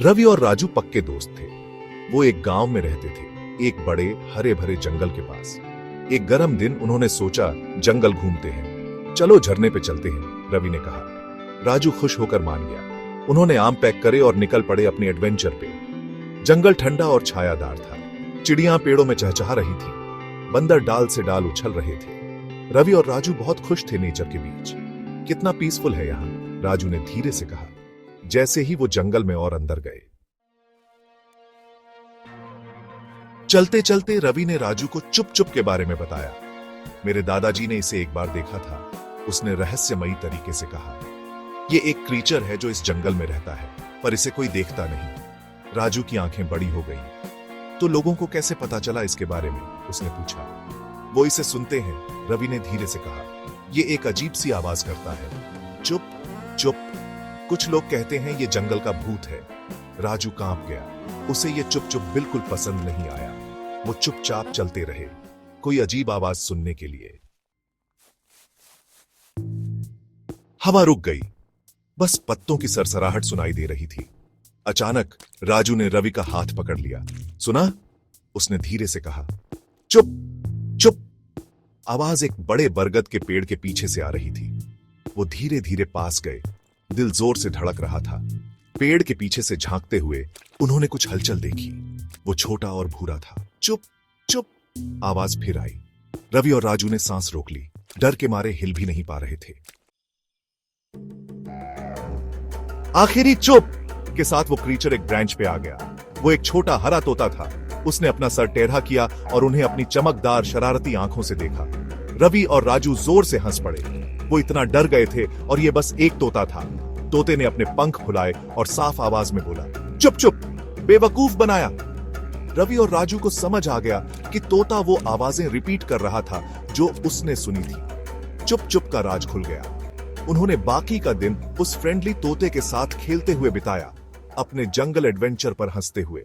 रवि और राजू पक्के दोस्त थे। वो एक गांव में रहते थे, एक बड़े हरे भरे जंगल के पास। एक गर्म दिन उन्होंने सोचा जंगल घूमते हैं, चलो झरने पे चलते हैं, रवि ने कहा। राजू खुश होकर मान गया। उन्होंने आम पैक करे और निकल पड़े अपने एडवेंचर पे। जंगल ठंडा और छायादार था। चिड़ियां पेड़ों में चहचहा रही थी, बंदर डाल से डाल उछल रहे थे। रवि और राजू बहुत खुश थे नेचर के बीच। कितना पीसफुल है यहाँ, राजू ने धीरे से कहा, जैसे ही वो जंगल में और अंदर गए। चलते चलते रवि ने राजू को चुप चुप के बारे में बताया। मेरे दादाजी ने इसे एक बार देखा था, उसने रहस्यमयी तरीके से कहा। ये एक क्रीचर है जो इस जंगल में रहता है, पर इसे कोई देखता नहीं। राजू की आंखें बड़ी हो गईं। तो लोगों को कैसे पता चला इसके बारे में, उसने पूछा। वो इसे सुनते हैं, रवि ने धीरे से कहा। ये एक अजीब सी आवाज करता है, चुप चुप। कुछ लोग कहते हैं ये जंगल का भूत है। राजू कांप गया। उसे ये चुप चुप बिल्कुल पसंद नहीं आया। वो चुपचाप चलते रहे, कोई अजीब आवाज सुनने के लिए। हवा रुक गई, बस पत्तों की सरसराहट सुनाई दे रही थी। अचानक राजू ने रवि का हाथ पकड़ लिया। सुना? उसने धीरे से कहा। चुप चुप। आवाज एक बड़े बरगद के पेड़ के पीछे से आ रही थी। वो धीरे धीरे पास गए। दिल जोर से धड़क रहा था। पेड़ के पीछे से झांकते हुए उन्होंने कुछ हलचल देखी। वो छोटा और भूरा था। चुप चुप, आवाज फिर आई। रवि और राजू ने सांस रोक ली। डर के मारे हिल भी नहीं पा रहे थे। आखिरी चुप के साथ वो क्रीचर एक ब्रांच पे आ गया। वो एक छोटा हरा तोता था। उसने अपना सर टेढ़ा किया और उन्हें अपनी चमकदार शरारती आंखों से देखा। रवि और राजू जोर से हंस पड़े। वो इतना डर गए थे और ये बस एक तोता था। तोते ने अपने पंख फुलाए और साफ आवाज में बोला, चुप चुप, बेवकूफ बनाया। रवि और राजू को समझ आ गया कि तोता वो आवाजें रिपीट कर रहा था जो उसने सुनी थी। चुप चुप का राज खुल गया। उन्होंने बाकी का दिन उस फ्रेंडली तोते के साथ खेलते हुए बिताया, अपने जंगल एडवेंचर पर हंसते हुए।